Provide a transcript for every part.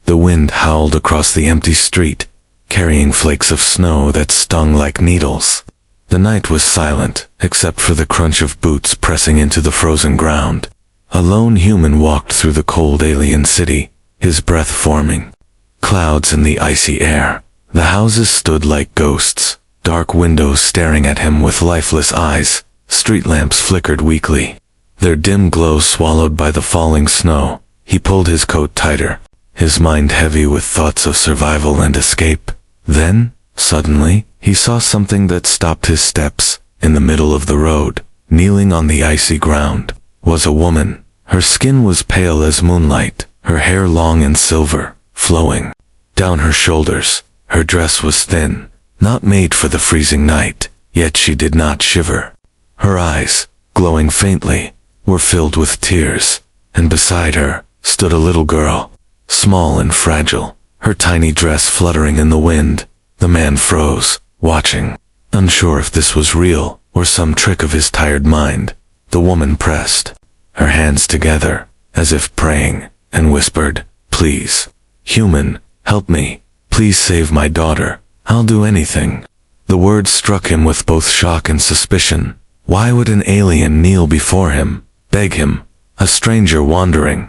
The wind howled across the empty street, carrying flakes of snow that stung like needles. The night was silent, except for the crunch of boots pressing into the frozen ground. A lone human walked through the cold alien city, his breath forming clouds in the icy air. The houses stood like ghosts, dark windows staring at him with lifeless eyes. Street lamps flickered weakly, their dim glow swallowed by the falling snow. He pulled his coat tighter, his mind heavy with thoughts of survival and escape. Then, suddenly, he saw something that stopped his steps. In the middle of the road, kneeling on the icy ground, was a woman. Her skin was pale as moonlight, her hair long and silver, flowing down her shoulders. Her dress was thin, not made for the freezing night, yet she did not shiver. Her eyes, glowing faintly, were filled with tears, and beside her stood a little girl, small and fragile, her tiny dress fluttering in the wind. The man froze, watching, unsure if this was real or some trick of his tired mind. The woman pressed her hands together, as if praying, and whispered, "Please, human, help me. Please save my daughter. I'll do anything." The words struck him with both shock and suspicion. Why would an alien kneel before him, beg him, a stranger wandering?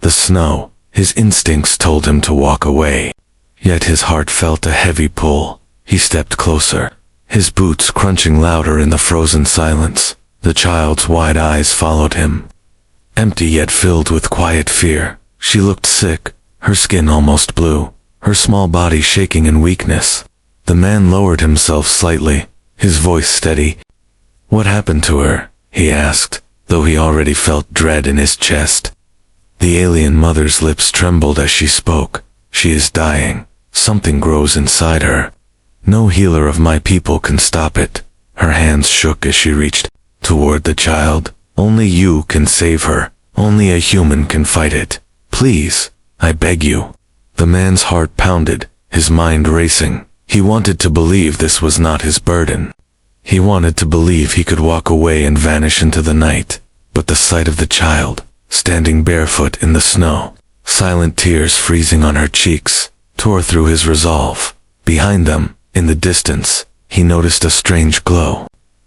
The snow, his instincts told him to walk away. Yet his heart felt a heavy pull. He stepped closer, his boots crunching louder in the frozen silence. The child's wide eyes followed him, empty yet filled with quiet fear. She looked sick, her skin almost blue, her small body shaking in weakness. The man lowered himself slightly, his voice steady. "What happened to her?" he asked, though he already felt dread in his chest. The alien mother's lips trembled as she spoke. "She is dying. Something grows inside her. No healer of my people can stop it." Her hands shook as she reached toward the child. "Only you can save her. Only a human can fight it. Please, I beg you." The man's heart pounded, his mind racing. He wanted to believe this was not his burden. He wanted to believe he could walk away and vanish into the night. But the sight of the child, standing barefoot in the snow, silent tears freezing on her cheeks, tore through his resolve. Behind them, in the distance, he noticed a strange glow.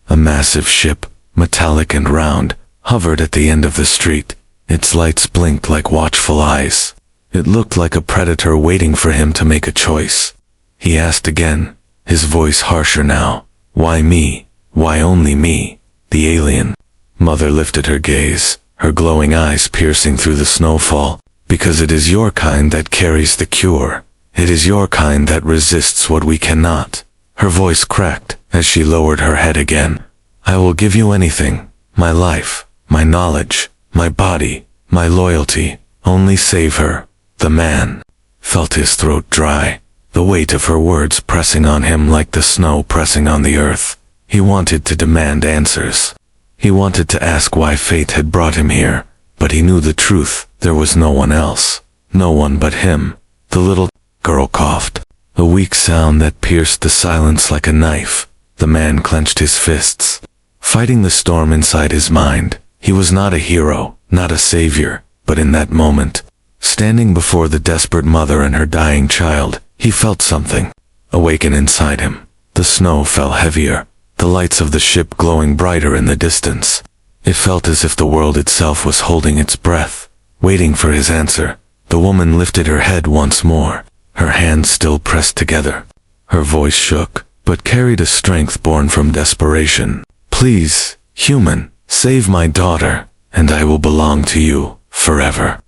A massive ship, metallic and round, hovered at the end of the street. Its lights blinked like watchful eyes. It looked like a predator waiting for him to make a choice. He asked again, his voice harsher now, "Why me? Why only me?" The alien mother lifted her gaze, her glowing eyes piercing through the snowfall. "Because it is your kind that carries the cure. It is your kind that resists what we cannot." Her voice cracked as she lowered her head again. "I will give you anything, my life, my knowledge, my body, my loyalty. Only save her." The man felt his throat dry, the weight of her words pressing on him like the snow pressing on the earth. He wanted to demand answers. He wanted to ask why fate had brought him here, but he knew the truth. There was no one else, no one but him. The little girl coughed, a weak sound that pierced the silence like a knife. The man clenched his fists, fighting the storm inside his mind. He was not a hero, not a savior, but in that moment, standing before the desperate mother and her dying child, he felt something awaken inside him. The snow fell heavier, the lights of the ship glowing brighter in the distance. It felt as if the world itself was holding its breath, waiting for his answer. The woman lifted her head once more, her hands still pressed together. Her voice shook, but carried a strength born from desperation. "Please, human, save my daughter, and I will belong to you forever."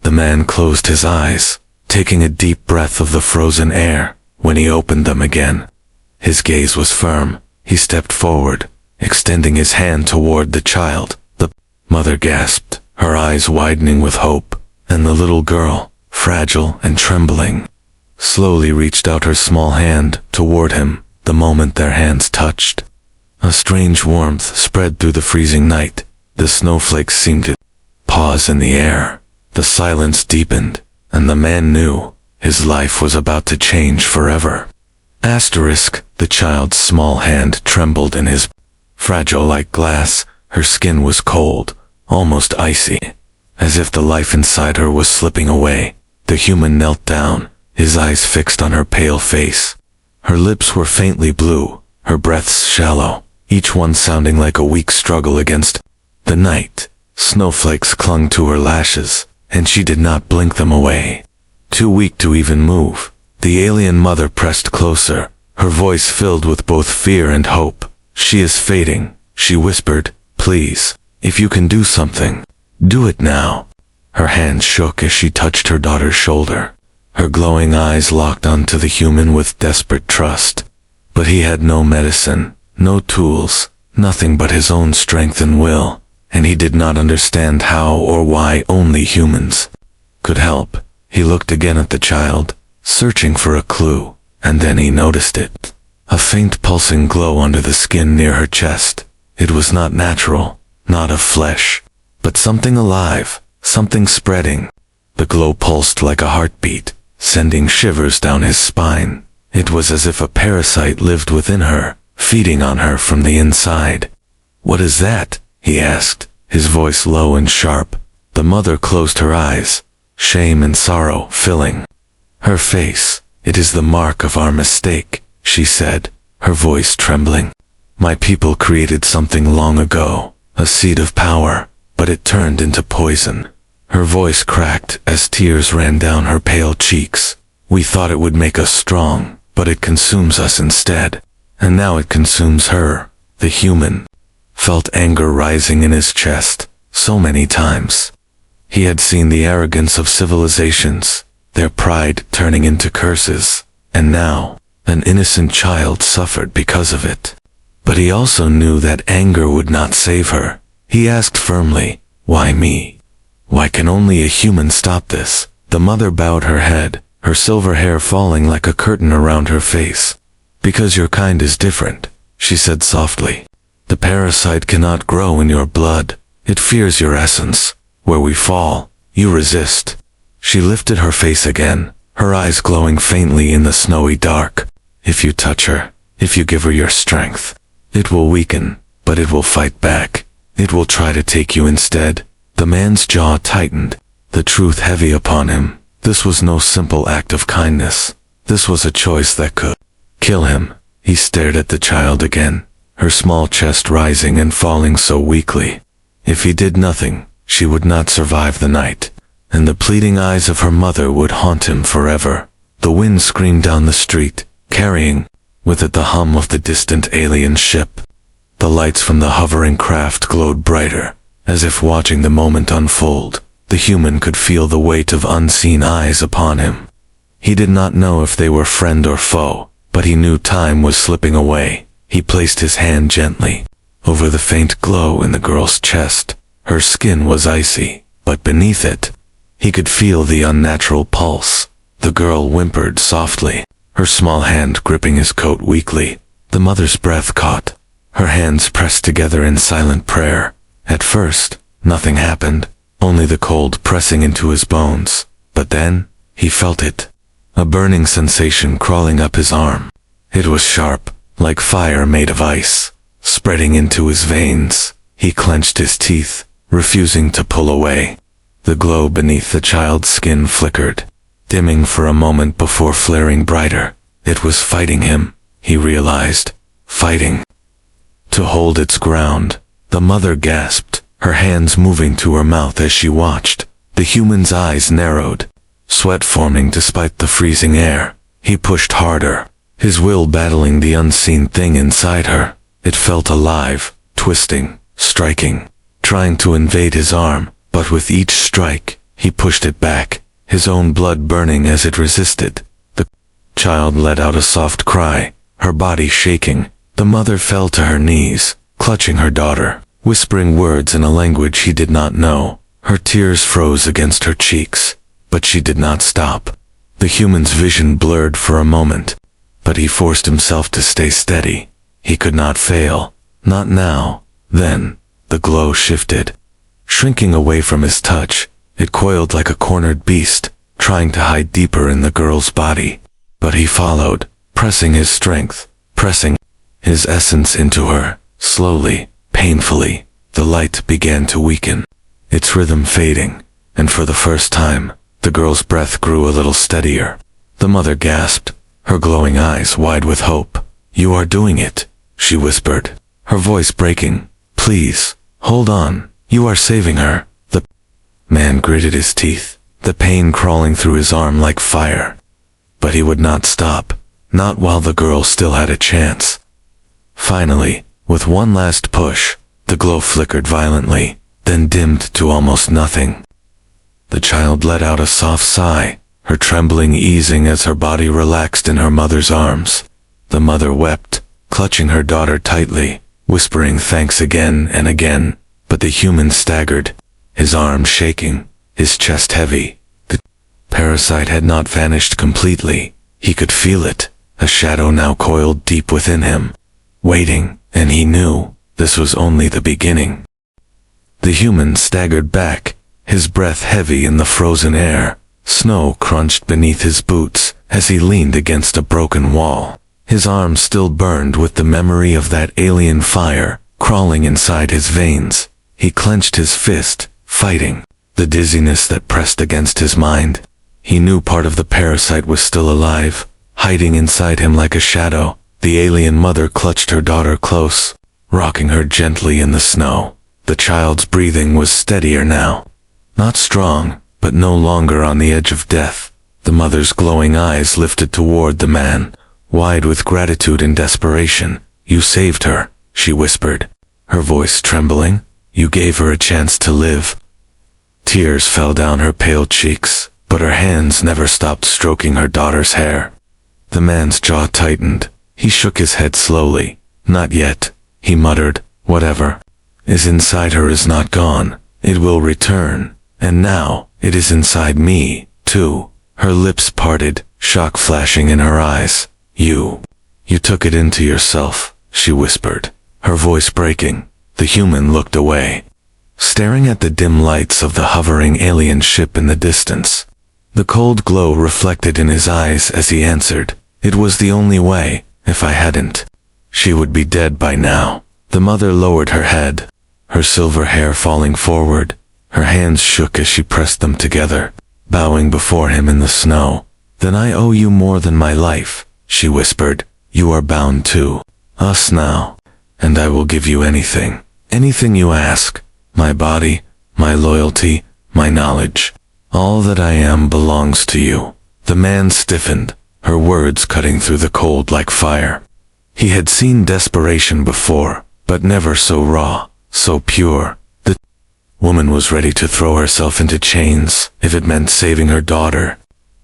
The man closed his eyes, taking a deep breath of the frozen air. When he opened them again, his gaze was firm. He stepped forward, extending his hand toward the child. The mother gasped, her eyes widening with hope, and the little girl, fragile and trembling, slowly reached out her small hand toward him. The moment their hands touched, a strange warmth spread through the freezing night. The snowflakes seemed to pause in the air. The silence deepened, and the man knew his life was about to change forever. The child's small hand trembled in his, fragile like glass. Her skin was cold, almost icy, as if the life inside her was slipping away. The human knelt down, his eyes fixed on her pale face. Her lips were faintly blue, her breaths shallow, each one sounding like a weak struggle against the night. Snowflakes clung to her lashes, and she did not blink them away. Too weak to even move, the alien mother pressed closer, her voice filled with both fear and hope. "She is fading," she whispered. "Please, if you can do something, do it now." Her hand shook as she touched her daughter's shoulder. Her glowing eyes locked onto the human with desperate trust. But he had no medicine, no tools, nothing but his own strength and will, and he did not understand how or why only humans could help. He looked again at the child, searching for a clue, and then he noticed it. A faint pulsing glow under the skin near her chest. It was not natural, not of flesh, but something alive, something spreading. The glow pulsed like a heartbeat, sending shivers down his spine. It was as if a parasite lived within her, feeding on her from the inside. "What is that?" he asked, his voice low and sharp. The mother closed her eyes, shame and sorrow filling her face. "It is the mark of our mistake," she said, her voice trembling. "My people created something long ago, a seed of power, but it turned into poison." Her voice cracked as tears ran down her pale cheeks. "We thought it would make us strong, but it consumes us instead. And now it consumes her." The human felt anger rising in his chest so many times. He had seen the arrogance of civilizations, their pride turning into curses, and now an innocent child suffered because of it. But he also knew that anger would not save her. He asked firmly, "Why me? Why can only a human stop this?" The mother bowed her head, her silver hair falling like a curtain around her face. "Because your kind is different," she said softly. "The parasite cannot grow in your blood. It fears your essence. Where we fall, you resist." She lifted her face again, her eyes glowing faintly in the snowy dark. "If you touch her, if you give her your strength, it will weaken, but it will fight back. It will try to take you instead." The man's jaw tightened, the truth heavy upon him. This was no simple act of kindness. This was a choice that could kill him. He stared at the child again, her small chest rising and falling so weakly. If he did nothing, she would not survive the night, and the pleading eyes of her mother would haunt him forever. The wind screamed down the street, carrying with it the hum of the distant alien ship. The lights from the hovering craft glowed brighter, as if watching the moment unfold. The human could feel the weight of unseen eyes upon him. He did not know if they were friend or foe, but he knew time was slipping away. He placed his hand gently over the faint glow in the girl's chest. Her skin was icy, but beneath it, he could feel the unnatural pulse. The girl whimpered softly, her small hand gripping his coat weakly. The mother's breath caught, her hands pressed together in silent prayer. At first, nothing happened, only the cold pressing into his bones. But then, he felt it, a burning sensation crawling up his arm. It was sharp, like fire made of ice, spreading into his veins. He clenched his teeth, refusing to pull away. The glow beneath the child's skin flickered, dimming for a moment before flaring brighter. It was fighting him, he realized, fighting to hold its ground. The mother gasped, her hands moving to her mouth as she watched. The human's eyes narrowed, sweat forming despite the freezing air. He pushed harder, his will battling the unseen thing inside her. It felt alive, twisting, striking, trying to invade his arm, but with each strike, he pushed it back, his own blood burning as it resisted. The child let out a soft cry, her body shaking. The mother fell to her knees, clutching her daughter, whispering words in a language he did not know. Her tears froze against her cheeks, but she did not stop. The human's vision blurred for a moment, but he forced himself to stay steady. He could not fail, not now. Then, the glow shifted, shrinking away from his touch. It coiled like a cornered beast, trying to hide deeper in the girl's body. But he followed, pressing his strength, pressing his essence into her. Slowly, painfully, the light began to weaken, its rhythm fading, and for the first time, The girl's breath grew a little steadier. The mother gasped, her glowing eyes wide with hope. "You are doing it," she whispered, her voice breaking. "Please, hold on. You are saving her." The man gritted his teeth, the pain crawling through his arm like fire. But he would not stop, not while the girl still had a chance. Finally, with one last push, the glow flickered violently, then dimmed to almost nothing. The child let out a soft sigh, her trembling easing as her body relaxed in her mother's arms. The mother wept, clutching her daughter tightly, whispering thanks again and again, but the human staggered, his arms shaking, his chest heavy. The parasite had not vanished completely. He could feel it, a shadow now coiled deep within him, waiting, and he knew this was only the beginning. The human staggered back, his breath heavy in the frozen air. Snow crunched beneath his boots as he leaned against a broken wall. His arms still burned with the memory of that alien fire crawling inside his veins. He clenched his fist, fighting the dizziness that pressed against his mind. He knew part of the parasite was still alive, hiding inside him like a shadow. The alien mother clutched her daughter close, rocking her gently in the snow. The child's breathing was steadier now. Not strong, but no longer on the edge of death. The mother's glowing eyes lifted toward the man, wide with gratitude and desperation. "You saved her," she whispered, her voice trembling. "You gave her a chance to live." Tears fell down her pale cheeks, but her hands never stopped stroking her daughter's hair. The man's jaw tightened. He shook his head slowly. "Not yet," he muttered. "Whatever is inside her is not gone. It will return. And now, it is inside me, too." Her lips parted, shock flashing in her eyes. You took it into yourself," she whispered, her voice breaking. The human looked away, staring at the dim lights of the hovering alien ship in the distance. The cold glow reflected in his eyes as he answered, "It was the only way. If I hadn't, she would be dead by now." The mother lowered her head, her silver hair falling forward. Her hands shook as she pressed them together, bowing before him in the snow. "Then I owe you more than my life," she whispered. "You are bound to us now, and I will give you anything. Anything you ask. My body, my loyalty, my knowledge. All that I am belongs to you." The man stiffened, her words cutting through the cold like fire. He had seen desperation before, but never so raw, so pure. The woman was ready to throw herself into chains if it meant saving her daughter.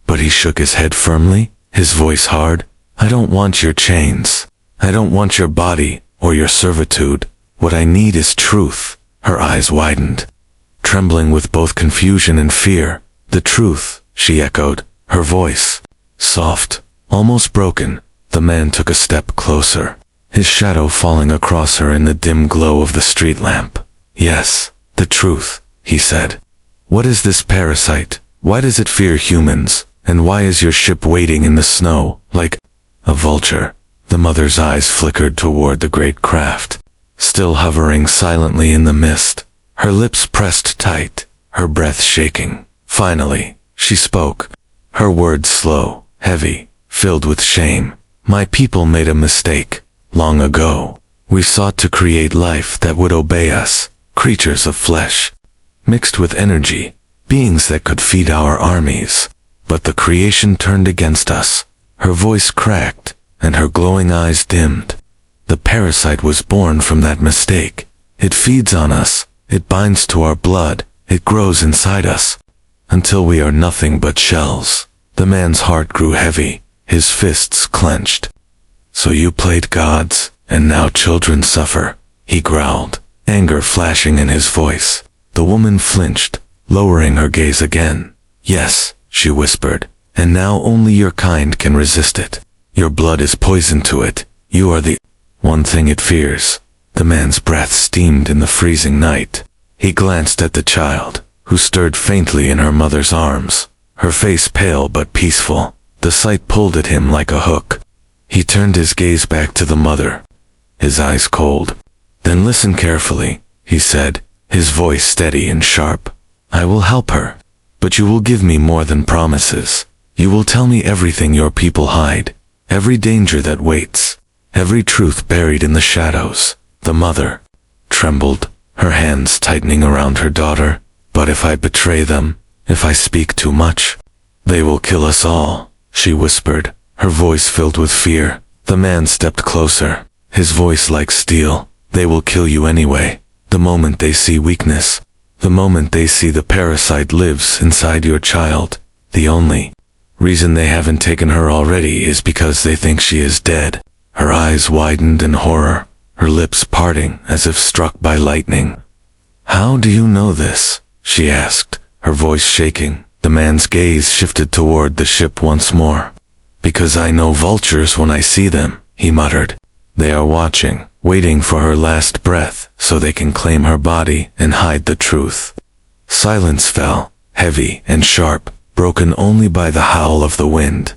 But he shook his head firmly, his voice hard. "I don't want your chains. I don't want your body or your servitude. What I need is truth." Her eyes widened, trembling with both confusion and fear. "The truth," she echoed, her voice soft, almost broken. The man took a step closer, his shadow falling across her in the dim glow of the street lamp. "Yes, the truth," he said. "What is this parasite? Why does it fear humans? And why is your ship waiting in the snow, like a vulture?" The mother's eyes flickered toward the great craft, still hovering silently in the mist, her lips pressed tight, her breath shaking. Finally, she spoke, her words slow, heavy, filled with shame. "My people made a mistake. Long ago, we sought to create life that would obey us, creatures of flesh, mixed with energy, beings that could feed our armies. But the creation turned against us." Her voice cracked, and her glowing eyes dimmed. "The parasite was born from that mistake. It feeds on us, it binds to our blood, it grows inside us, until we are nothing but shells." The man's heart grew heavy, his fists clenched. "So you played gods, and now children suffer," he growled, anger flashing in his voice. The woman flinched, lowering her gaze again. "Yes," she whispered, "and now only your kind can resist it. Your blood is poison to it. You are the one thing it fears." The man's breath steamed in the freezing night. He glanced at the child, who stirred faintly in her mother's arms, her face pale but peaceful. The sight pulled at him like a hook. He turned his gaze back to the mother, his eyes cold. "Then listen carefully," he said, his voice steady and sharp. "I will help her. But you will give me more than promises. You will tell me everything your people hide, every danger that waits, every truth buried in the shadows. The mother trembled, her hands tightening around her daughter. But if I betray them, if I speak too much, they will kill us all, she whispered, her voice filled with fear. The man stepped closer, his voice like steel. They will kill you anyway, the moment they see weakness, the moment they see the parasite lives inside your child. The only reason they haven't taken her already is because they think she is dead. Her eyes widened in horror, her lips parting as if struck by lightning. How do you know this? She asked, her voice shaking. The man's gaze shifted toward the ship once more. Because I know vultures when I see them, he muttered. They are watching, waiting for her last breath so they can claim her body and hide the truth. Silence fell, heavy and sharp, broken only by the howl of the wind.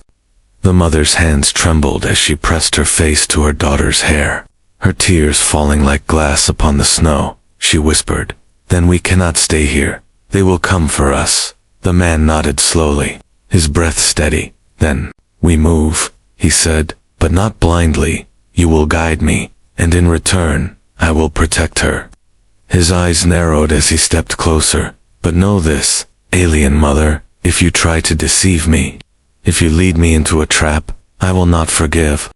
The mother's hands trembled as she pressed her face to her daughter's hair, her tears falling like glass upon the snow. She whispered, "Then we cannot stay here. They will come for us." The man nodded slowly, his breath steady. "Then we move," he said, "but not blindly. You will guide me, and in return, I will protect her." His eyes narrowed as he stepped closer. "But know this, alien mother, if you try to deceive me, if you lead me into a trap, I will not forgive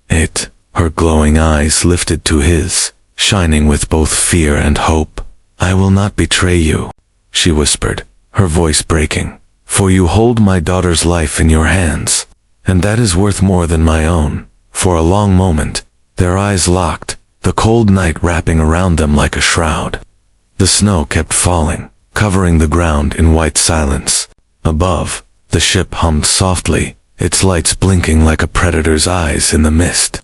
it." Her glowing eyes lifted to his, shining with both fear and hope. "I will not betray you," she whispered, her voice breaking, "for you hold my daughter's life in your hands, and that is worth more than my own." For a long moment, their eyes locked, the cold night wrapping around them like a shroud. The snow kept falling, covering the ground in white silence. Above, the ship hummed softly, its lights blinking like a predator's eyes in the mist.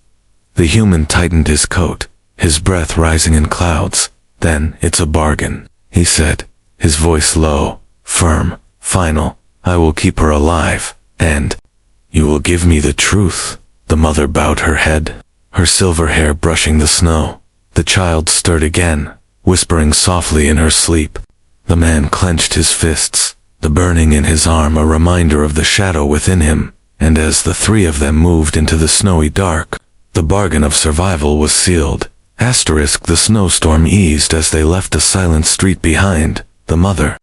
The human tightened his coat, his breath rising in clouds. "Then it's a bargain," he said, his voice low, firm, final. "I will keep her alive, and you will give me the truth." The mother bowed her head, her silver hair brushing the snow. The child stirred again, whispering softly in her sleep. The man clenched his fists, the burning in his arm a reminder of the shadow within him, and as the three of them moved into the snowy dark, the bargain of survival was sealed. The snowstorm eased as they left the silent street behind. The mother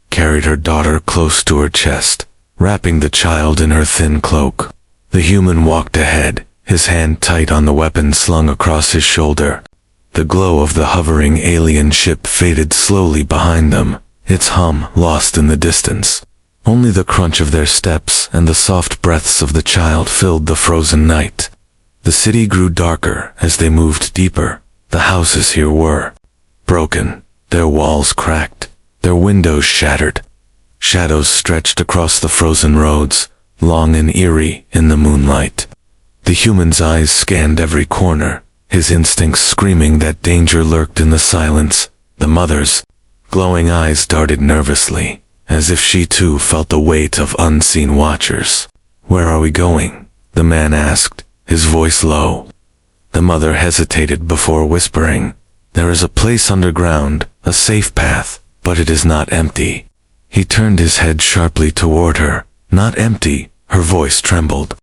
carried her daughter close to her chest, wrapping the child in her thin cloak. The human walked ahead, his hand tight on the weapon slung across his shoulder. The glow of the hovering alien ship faded slowly behind them, its hum lost in the distance. Only the crunch of their steps and the soft breaths of the child filled the frozen night. The city grew darker as they moved deeper. The houses here were broken, their walls cracked, their windows shattered. Shadows stretched across the frozen roads, long and eerie in the moonlight. The human's eyes scanned every corner, his instincts screaming that danger lurked in the silence. The mother's glowing eyes darted nervously, as if she too felt the weight of unseen watchers. "Where are we going?" the man asked, his voice low. The mother hesitated before whispering, "There is a place underground, a safe path, but it is not empty." He turned his head sharply toward her. "Not empty," her voice trembled.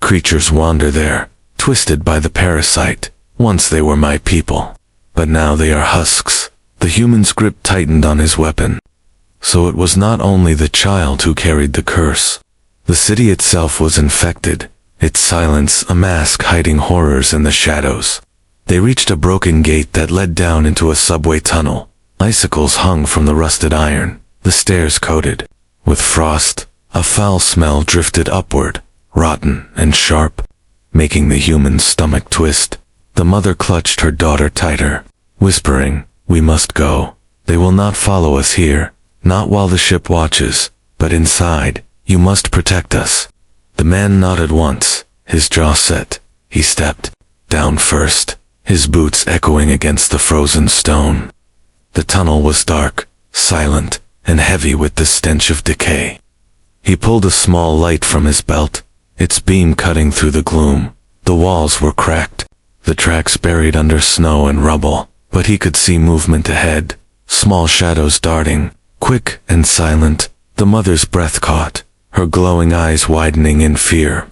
"Creatures wander there, twisted by the parasite. Once they were my people, but now they are husks." The human's grip tightened on his weapon. So it was not only the child who carried the curse. The city itself was infected, its silence a mask hiding horrors in the shadows. They reached a broken gate that led down into a subway tunnel. Icicles hung from the rusted iron, the stairs coated with frost. A foul smell drifted upward, rotten and sharp, making the human's stomach twist. The mother clutched her daughter tighter, whispering, "We must go. They will not follow us here, not while the ship watches, but inside. You must protect us." The man nodded once, his jaw set. He stepped down first, his boots echoing against the frozen stone. The tunnel was dark, silent, and heavy with the stench of decay. He pulled a small light from his belt, its beam cutting through the gloom. The walls were cracked, the tracks buried under snow and rubble, but he could see movement ahead, small shadows darting, quick and silent. The mother's breath caught, her glowing eyes widening in fear.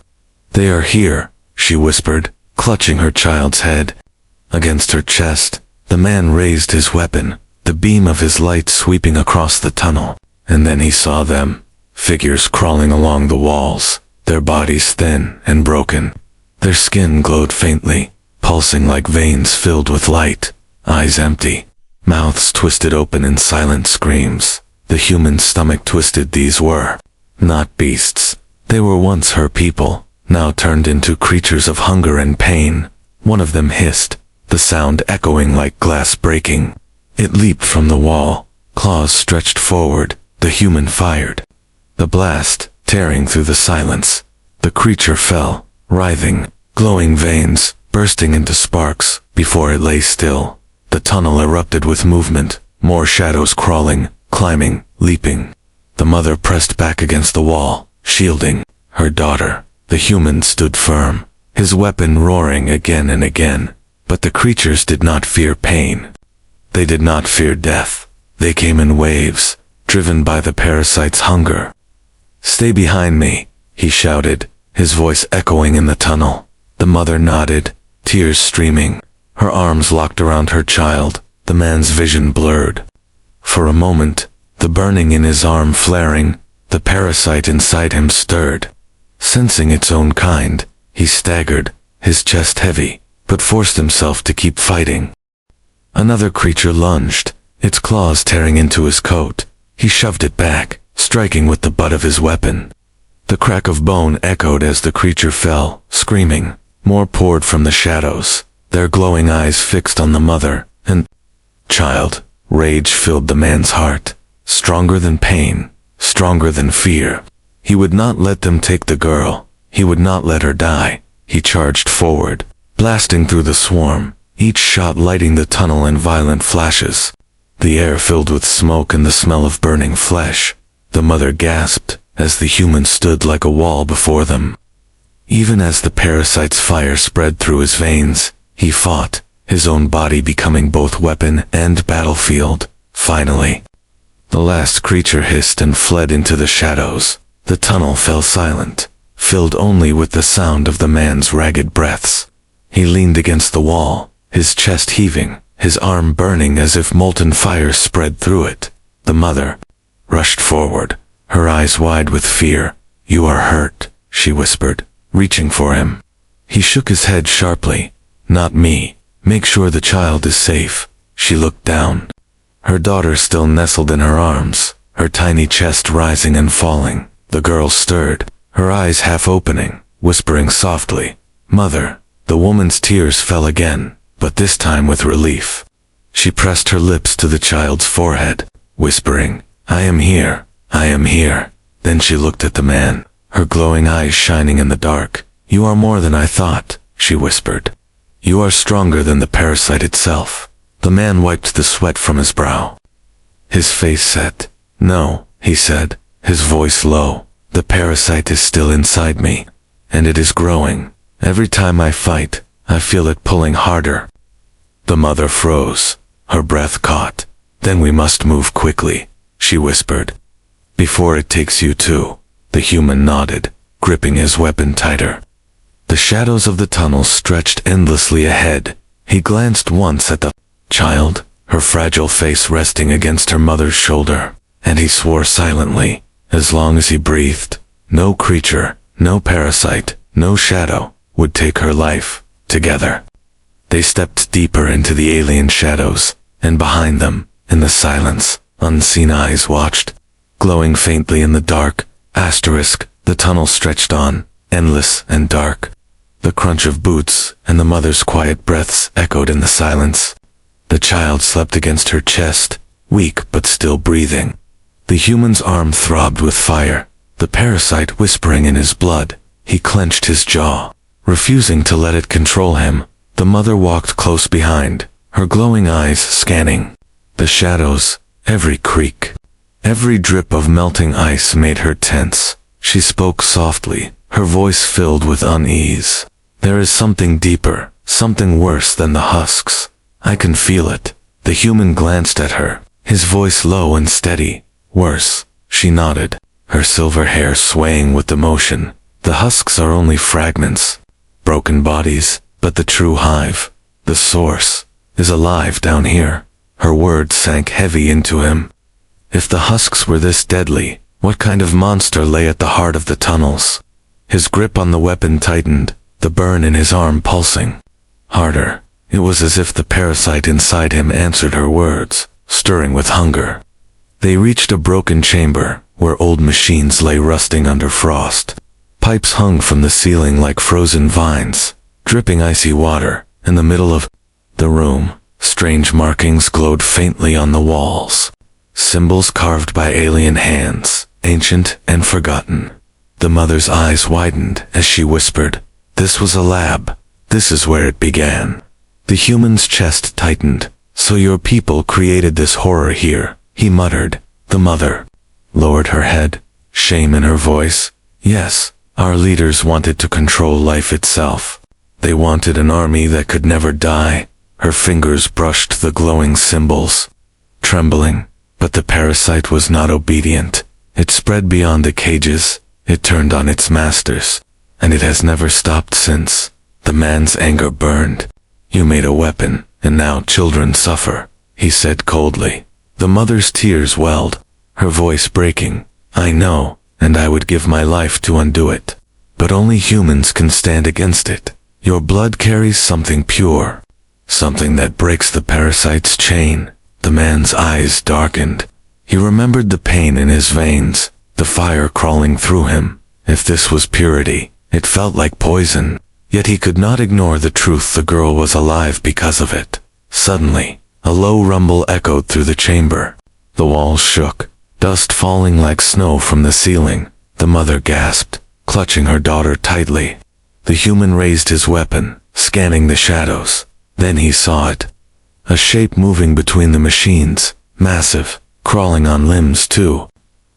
"They are here," she whispered, clutching her child's head. Against her chest, the man raised his weapon, the beam of his light sweeping across the tunnel. And then he saw them, figures crawling along the walls, their bodies thin and broken. Their skin glowed faintly, pulsing like veins filled with light, eyes empty, mouths twisted open in silent screams. The human stomach twisted. These were not beasts. They were once her people, now turned into creatures of hunger and pain. One of them hissed, the sound echoing like glass breaking. It leaped from the wall, claws stretched forward. The human fired. The blast, tearing through the silence. The creature fell, writhing, glowing veins, bursting into sparks. Before it lay still, the tunnel erupted with movement, more shadows crawling, climbing, leaping. The mother pressed back against the wall, shielding her daughter. The human stood firm, his weapon roaring again and again. But the creatures did not fear pain. They did not fear death. They came in waves, driven by the parasite's hunger. "Stay behind me," he shouted, his voice echoing in the tunnel. The mother nodded, tears streaming, her arms locked around her child, the man's vision blurred. For a moment, the burning in his arm flaring, the parasite inside him stirred. Sensing its own kind, he staggered, his chest heavy, but forced himself to keep fighting. Another creature lunged, its claws tearing into his coat. He shoved it back, striking with the butt of his weapon. The crack of bone echoed as the creature fell, screaming. More poured from the shadows, their glowing eyes fixed on the mother and child. Rage filled the man's heart, stronger than pain, stronger than fear. He would not let them take the girl. He would not let her die. He charged forward, blasting through the swarm, each shot lighting the tunnel in violent flashes. The air filled with smoke and the smell of burning flesh. The mother gasped as the human stood like a wall before them. Even as the parasite's fire spread through his veins, he fought, his own body becoming both weapon and battlefield. Finally, the last creature hissed and fled into the shadows. The tunnel fell silent, filled only with the sound of the man's ragged breaths. He leaned against the wall, his chest heaving, his arm burning as if molten fire spread through it. The mother rushed forward, her eyes wide with fear. "You are hurt," she whispered, reaching for him. He shook his head sharply. "Not me. Make sure the child is safe." She looked down. Her daughter still nestled in her arms, her tiny chest rising and falling. The girl stirred, her eyes half opening, whispering softly, "Mother." The woman's tears fell again, but this time with relief. She pressed her lips to the child's forehead, whispering, "I am here, I am here." Then she looked at the man, her glowing eyes shining in the dark. "You are more than I thought," she whispered. "You are stronger than the parasite itself." The man wiped the sweat from his brow. His face set. "No," he said, his voice low. "The parasite is still inside me, and it is growing. Every time I fight, I feel it pulling harder." The mother froze, her breath caught. "Then we must move quickly," she whispered. "Before it takes you too." The human nodded, gripping his weapon tighter. The shadows of the tunnel stretched endlessly ahead. He glanced once at the child, her fragile face resting against her mother's shoulder, and he swore silently, as long as he breathed. No creature, no parasite, no shadow would take her life. Together, they stepped deeper into the alien shadows, and behind them, in the silence, unseen eyes watched. Glowing faintly in the dark, the tunnel stretched on, endless and dark. The crunch of boots and the mother's quiet breaths echoed in the silence. The child slept against her chest, weak but still breathing. The human's arm throbbed with fire, the parasite whispering in his blood. He clenched his jaw, refusing to let it control him. The mother walked close behind, her glowing eyes scanning the shadows. Every creak, every drip of melting ice made her tense. She spoke softly, her voice filled with unease. "There is something deeper, something worse than the husks. I can feel it." The human glanced at her, his voice low and steady. "Worse, She nodded, her silver hair swaying with the motion. The husks are only fragments, broken bodies, but the true hive, the source, is alive down here. Her words sank heavy into him. If the husks were this deadly, what kind of monster lay at the heart of the tunnels? His grip on the weapon tightened, the burn in his arm pulsing. Harder. It was as if the parasite inside him answered her words, stirring with hunger. They reached a broken chamber, where old machines lay rusting under frost. Pipes hung from the ceiling like frozen vines, dripping icy water. In the middle of the room, strange markings glowed faintly on the walls. Symbols carved by alien hands, ancient and forgotten. The mother's eyes widened as she whispered, "This was a lab. This is where it began." The human's chest tightened. "So your people created this horror here," he muttered. The mother lowered her head, shame in her voice. "Yes, our leaders wanted to control life itself. They wanted an army that could never die." Her fingers brushed the glowing symbols, trembling, but the parasite was not obedient. It spread beyond the cages, it turned on its masters, and it has never stopped since. The man's anger burned. "You made a weapon, and now children suffer," he said coldly. The mother's tears welled, her voice breaking. "I know, and I would give my life to undo it. But only humans can stand against it. Your blood carries something pure, something that breaks the parasite's chain." The man's eyes darkened. He remembered the pain in his veins, the fire crawling through him. If this was purity, it felt like poison. Yet he could not ignore the truth: the girl was alive because of it. Suddenly, a low rumble echoed through the chamber. The walls shook, dust falling like snow from the ceiling. The mother gasped, clutching her daughter tightly. The human raised his weapon, scanning the shadows. Then he saw it. A shape moving between the machines, massive, crawling on limbs too.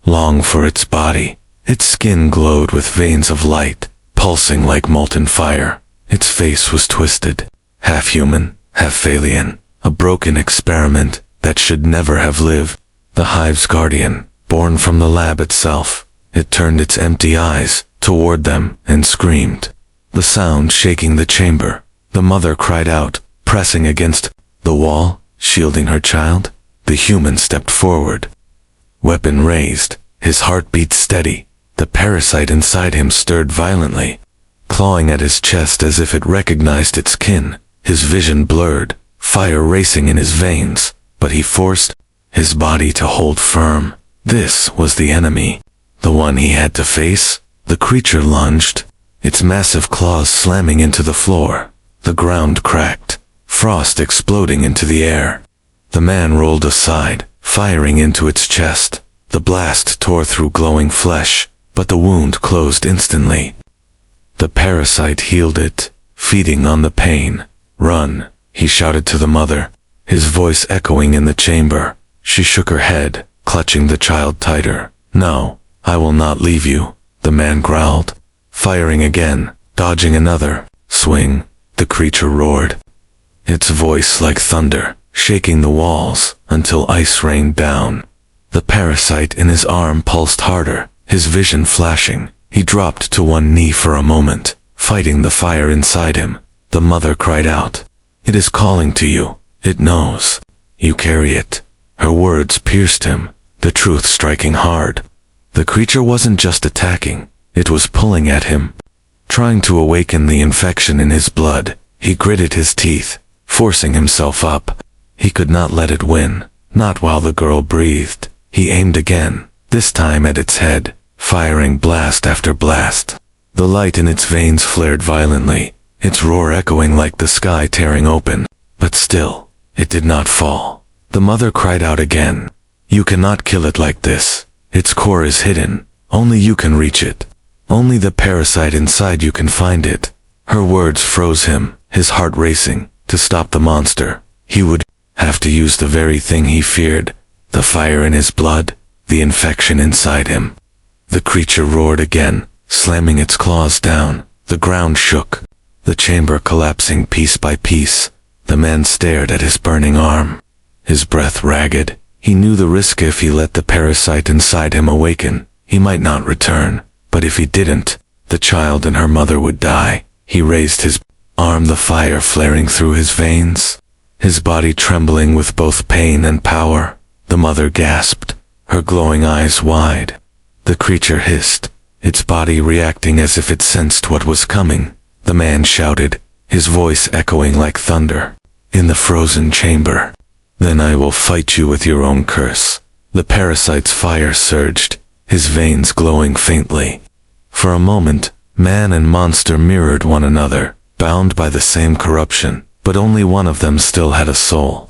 Long for its body, its skin glowed with veins of light, pulsing like molten fire. Its face was twisted, half human, half alien, a broken experiment that should never have lived. The hive's guardian, born from the lab itself. It turned its empty eyes toward them and screamed, the sound shaking the chamber. The mother cried out, pressing against the wall, shielding her child. The human stepped forward, weapon raised, his heartbeat steady. The parasite inside him stirred violently, clawing at his chest as if it recognized its kin. His vision blurred, fire racing in his veins, but he forced his body to hold firm. This was the enemy, the one he had to face. The creature lunged, its massive claws slamming into the floor. The ground cracked, frost exploding into the air. The man rolled aside, firing into its chest. The blast tore through glowing flesh, but the wound closed instantly. The parasite healed it, feeding on the pain. "Run," he shouted to the mother, his voice echoing in the chamber. She shook her head, clutching the child tighter. "No, I will not leave you," the man growled, firing again, dodging another swing. The creature roared, its voice like thunder, shaking the walls until ice rained down. The parasite in his arm pulsed harder, his vision flashing. He dropped to one knee for a moment, fighting the fire inside him. The mother cried out, "It is calling to you. It knows. You carry it." Her words pierced him, the truth striking hard. The creature wasn't just attacking, it was pulling at him, trying to awaken the infection in his blood. He gritted his teeth, forcing himself up. He could not let it win, not while the girl breathed. He aimed again, this time at its head, firing blast after blast. The light in its veins flared violently, its roar echoing like the sky tearing open. But still, it did not fall. The mother cried out again, "You cannot kill it like this. Its core is hidden. Only you can reach it. Only the parasite inside you can find it." Her words froze him, his heart racing. To stop the monster, he would have to use the very thing he feared, the fire in his blood, the infection inside him. The creature roared again, slamming its claws down. The ground shook, the chamber collapsing piece by piece. The man stared at his burning arm, his breath ragged. He knew the risk. If he let the parasite inside him awaken, he might not return. But if he didn't, the child and her mother would die. He raised his arm, the fire flaring through his veins, his body trembling with both pain and power. The mother gasped, her glowing eyes wide. The creature hissed, its body reacting as if it sensed what was coming. The man shouted, his voice echoing like thunder, in the frozen chamber, "Then I will fight you with your own curse." The parasite's fire surged, his veins glowing faintly. For a moment, man and monster mirrored one another, bound by the same corruption, but only one of them still had a soul.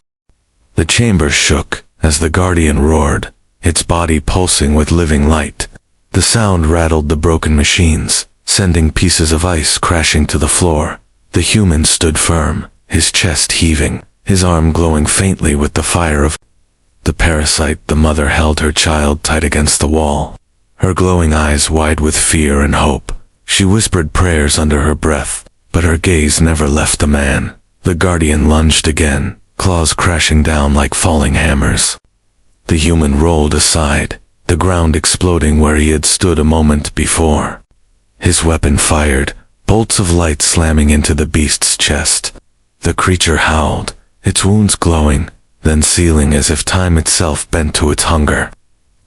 The chamber shook as the guardian roared, its body pulsing with living light. The sound rattled the broken machines, sending pieces of ice crashing to the floor. The human stood firm, his chest heaving, his arm glowing faintly with the fire of the parasite. The mother held her child tight against the wall, her glowing eyes wide with fear and hope. She whispered prayers under her breath, but her gaze never left the man. The guardian lunged again, claws crashing down like falling hammers. The human rolled aside, the ground exploding where he had stood a moment before. His weapon fired, bolts of light slamming into the beast's chest. The creature howled, its wounds glowing, then sealing as if time itself bent to its hunger.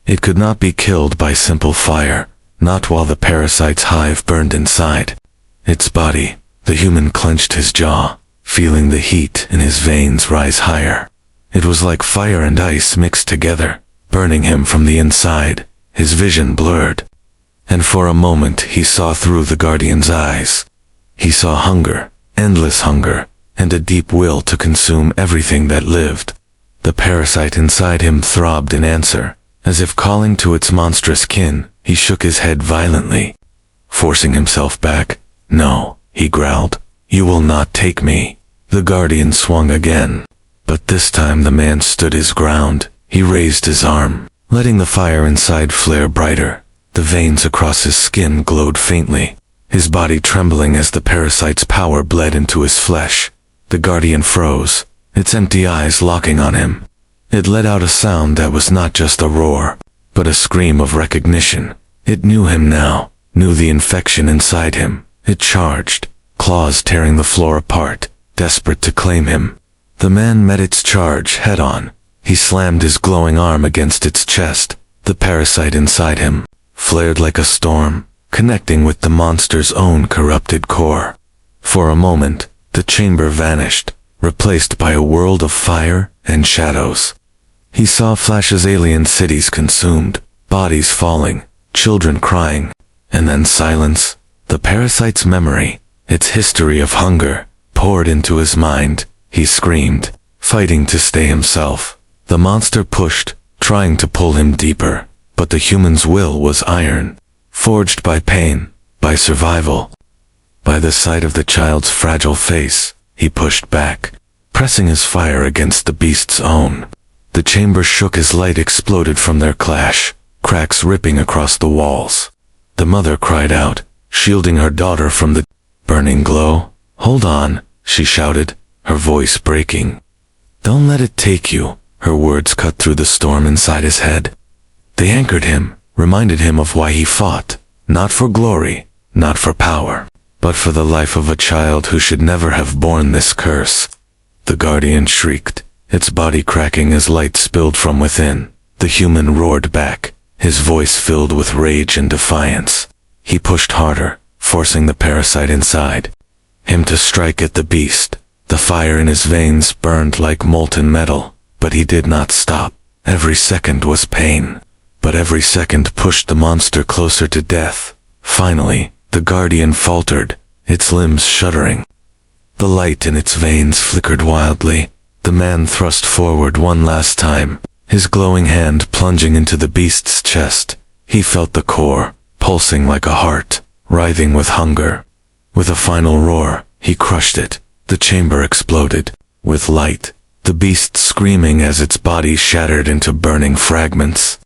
It could not be killed by simple fire, not while the parasite's hive burned inside. Its body, the human clenched his jaw, feeling the heat in his veins rise higher. It was like fire and ice mixed together, burning him from the inside, his vision blurred. And for a moment he saw through the guardian's eyes. He saw hunger, endless hunger, and a deep will to consume everything that lived. The parasite inside him throbbed in answer, as if calling to its monstrous kin. He shook his head violently, forcing himself back. "No," he growled, "you will not take me." The guardian swung again, but this time the man stood his ground. He raised his arm, letting the fire inside flare brighter. The veins across his skin glowed faintly, his body trembling as the parasite's power bled into his flesh. The guardian froze, its empty eyes locking on him. It let out a sound that was not just a roar, but a scream of recognition. It knew him now, knew the infection inside him. It charged, claws tearing the floor apart, desperate to claim him. The man met its charge head on. He slammed his glowing arm against its chest. The parasite inside him flared like a storm, connecting with the monster's own corrupted core. For a moment, the chamber vanished, replaced by a world of fire and shadows. He saw flashes, alien cities consumed, bodies falling, children crying, and then silence. The parasite's memory, its history of hunger, poured into his mind. He screamed, fighting to stay himself. The monster pushed, trying to pull him deeper, but the human's will was iron, forged by pain, by survival. By the sight of the child's fragile face, he pushed back, pressing his fire against the beast's own. The chamber shook as light exploded from their clash, cracks ripping across the walls. The mother cried out, shielding her daughter from the burning glow. "Hold on," she shouted, her voice breaking. "Don't let it take you." Her words cut through the storm inside his head. They anchored him, reminded him of why he fought, not for glory, not for power, but for the life of a child who should never have borne this curse. The guardian shrieked, its body cracking as light spilled from within. The human roared back, his voice filled with rage and defiance. He pushed harder, forcing the parasite inside him to strike at the beast. The fire in his veins burned like molten metal, but he did not stop. Every second was pain, but every second pushed the monster closer to death. Finally, the guardian faltered, its limbs shuddering. The light in its veins flickered wildly. The man thrust forward one last time, his glowing hand plunging into the beast's chest. He felt the core, pulsing like a heart, writhing with hunger. With a final roar, he crushed it. The chamber exploded, with light, the beast screaming as its body shattered into burning fragments.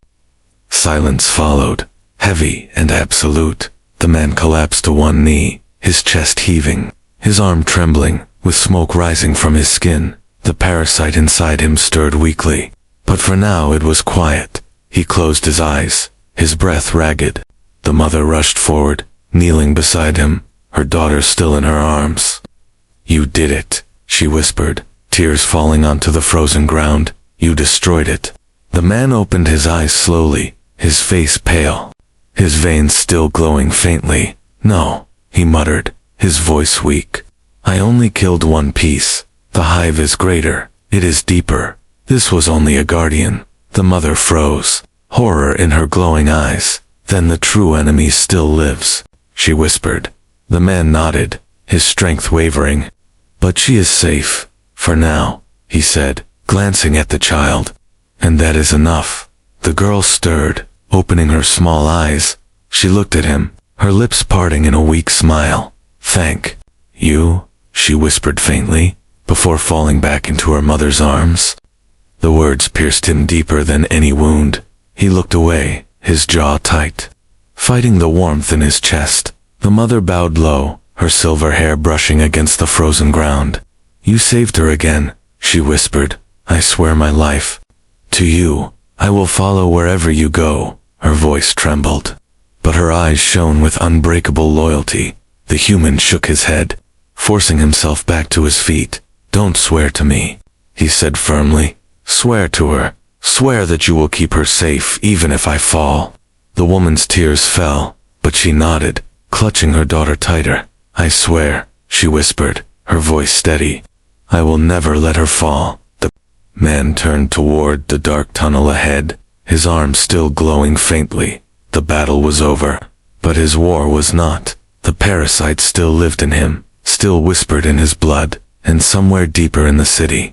Silence followed, heavy and absolute. The man collapsed to one knee, his chest heaving, his arm trembling, with smoke rising from his skin. The parasite inside him stirred weakly, But for now it was quiet. He closed his eyes, his breath ragged. The mother rushed forward, kneeling beside him, her daughter still in her arms. "You did it," she whispered, tears falling onto the frozen ground. "You destroyed it." The man opened his eyes slowly, his face pale, his veins still glowing faintly. "No," he muttered, his voice weak. "I only killed one piece. The hive is greater. It is deeper. This was only a guardian." The mother froze, horror in her glowing eyes. "Then the true enemy still lives," she whispered. The man nodded, his strength wavering. "But she is safe, for now," he said, glancing at the child. "And that is enough." The girl stirred, opening her small eyes. She looked at him, her lips parting in a weak smile. "Thank you," she whispered faintly, before falling back into her mother's arms. The words pierced him deeper than any wound. He looked away, his jaw tight, fighting the warmth in his chest. The mother bowed low, her silver hair brushing against the frozen ground. "You saved her again," she whispered. "I swear my life to you. I will follow wherever you go." Her voice trembled, but her eyes shone with unbreakable loyalty. The human shook his head, forcing himself back to his feet. "Don't swear to me," he said firmly. "Swear to her. Swear that you will keep her safe even if I fall." The woman's tears fell, but she nodded, clutching her daughter tighter. "I swear," she whispered, her voice steady. "I will never let her fall." The man turned toward the dark tunnel ahead, his arms still glowing faintly. The battle was over, but his war was not. The parasite still lived in him, still whispered in his blood, and somewhere deeper in the city.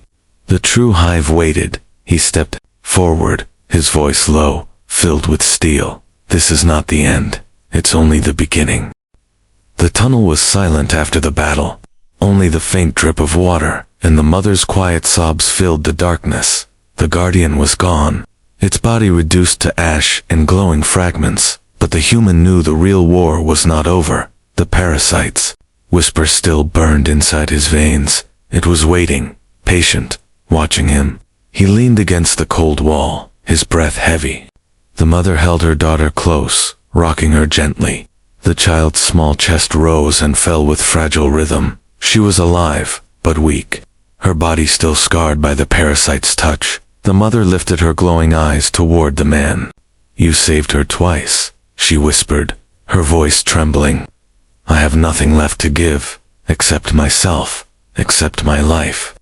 The true hive waited. He stepped forward, his voice low, filled with steel. "This is not the end. It's only the beginning." The tunnel was silent after the battle. Only the faint drip of water and the mother's quiet sobs filled the darkness. The guardian was gone, its body reduced to ash and glowing fragments, but the human knew the real war was not over. The parasite's whisper still burned inside his veins. It was waiting, patient, watching him. He leaned against the cold wall, his breath heavy. The mother held her daughter close, rocking her gently. The child's small chest rose and fell with fragile rhythm. She was alive, but weak, her body still scarred by the parasite's touch. The mother lifted her glowing eyes toward the man. "You saved her twice," she whispered, her voice trembling. "I have nothing left to give, except myself, except my life."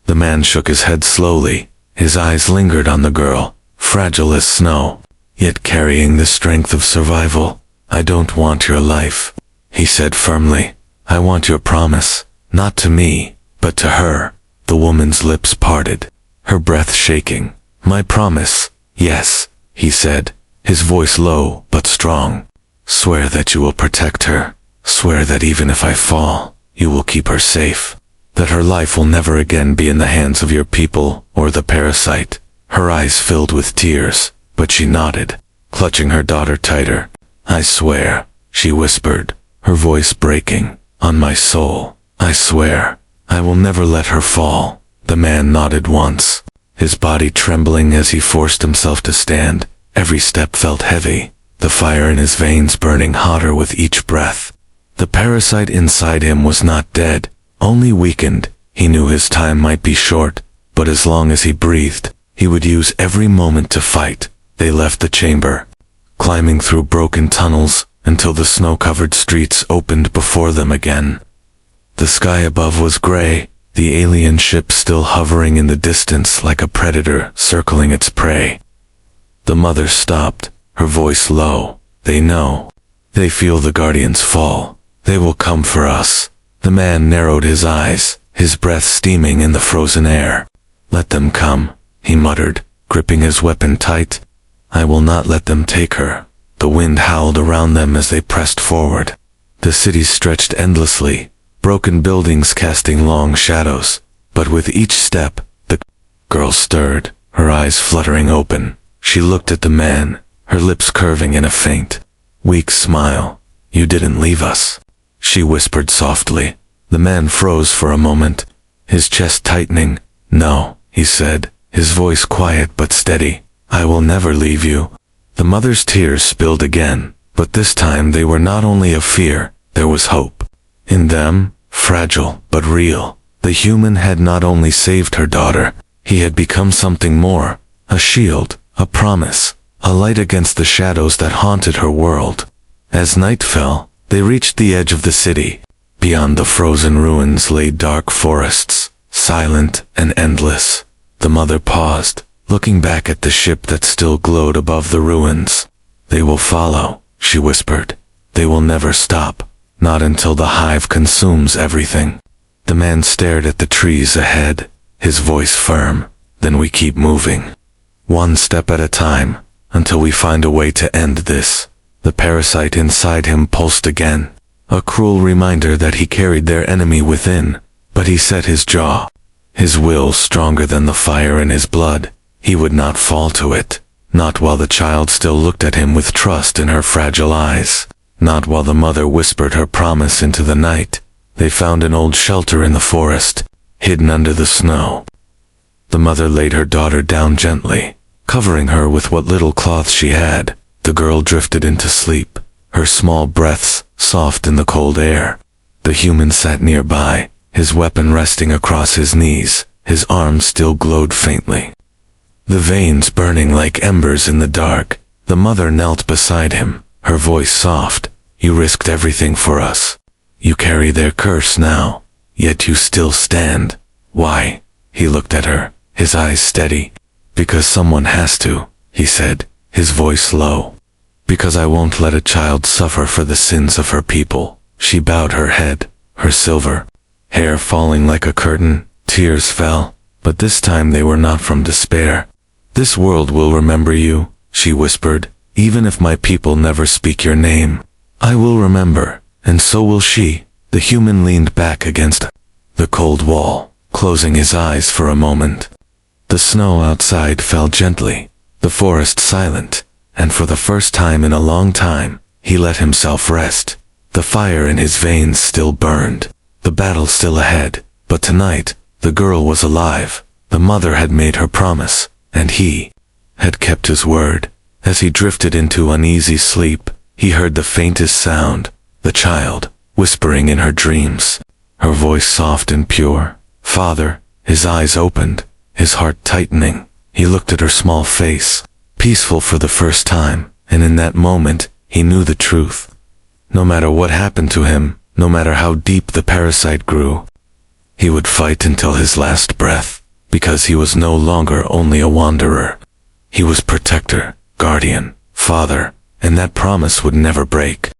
The man shook his head slowly, his eyes lingered on the girl, fragile as snow, yet carrying the strength of survival. "I don't want your life," he said firmly. "I want your promise, not to me, but to her." The woman's lips parted, her breath shaking. "My promise, yes," he said, his voice low but strong. "Swear that you will protect her. Swear that even if I fall, you will keep her safe. That her life will never again be in the hands of your people or the parasite." Her eyes filled with tears, but she nodded, clutching her daughter tighter. "I swear," she whispered, her voice breaking. "On my soul, I swear, I will never let her fall." The man nodded once, his body trembling as he forced himself to stand. Every step felt heavy, the fire in his veins burning hotter with each breath. The parasite inside him was not dead, only weakened. He knew his time might be short, but as long as he breathed, he would use every moment to fight. They left the chamber, climbing through broken tunnels until the snow-covered streets opened before them again. The sky above was gray, the alien ship still hovering in the distance like a predator circling its prey. The mother stopped, her voice low. "They know. They feel the guardians fall. They will come for us." The man narrowed his eyes, his breath steaming in the frozen air. "Let them come," he muttered, gripping his weapon tight. "I will not let them take her." The wind howled around them as they pressed forward. The city stretched endlessly, broken buildings casting long shadows, but with each step, the girl stirred, her eyes fluttering open. She looked at the man, her lips curving in a faint, weak smile. "You didn't leave us," she whispered softly. The man froze for a moment, his chest tightening. "No," he said, his voice quiet but steady. "I will never leave you." The mother's tears spilled again, but this time they were not only of fear, there was hope. In them, fragile but real, the human had not only saved her daughter, he had become something more, a shield, a promise, a light against the shadows that haunted her world. As night fell, they reached the edge of the city. Beyond the frozen ruins lay dark forests, silent and endless. The mother paused, looking back at the ship that still glowed above the ruins. "They will follow," she whispered. "They will never stop, not until the hive consumes everything." The man stared at the trees ahead, his voice firm. "Then we keep moving. One step at a time, until we find a way to end this." The parasite inside him pulsed again, a cruel reminder that he carried their enemy within, but he set his jaw. His will stronger than the fire in his blood. He would not fall to it, not while the child still looked at him with trust in her fragile eyes, not while the mother whispered her promise into the night. They found an old shelter in the forest, hidden under the snow. The mother laid her daughter down gently, covering her with what little cloth she had. The girl drifted into sleep, her small breaths soft in the cold air. The human sat nearby, his weapon resting across his knees, his arms still glowed faintly, the veins burning like embers in the dark. The mother knelt beside him, her voice soft. "You risked everything for us. You carry their curse now, yet you still stand. Why?" He looked at her, his eyes steady. "Because someone has to," he said, his voice low. "Because I won't let a child suffer for the sins of her people." She bowed her head, her silver hair falling like a curtain. Tears fell, but this time they were not from despair. "This world will remember you," she whispered. "Even if my people never speak your name, I will remember, and so will she." The human leaned back against the cold wall, closing his eyes for a moment. The snow outside fell gently, the forest silent, and for the first time in a long time, he let himself rest. The fire in his veins still burned, the battle still ahead, but tonight, the girl was alive. The mother had made her promise, and he had kept his word. As he drifted into uneasy sleep, he heard the faintest sound, the child, whispering in her dreams, her voice soft and pure. "Father." His eyes opened, his heart tightening. He looked at her small face, peaceful for the first time, and in that moment, he knew the truth. No matter what happened to him, no matter how deep the parasite grew, he would fight until his last breath, because he was no longer only a wanderer. He was protector, guardian, father, and that promise would never break.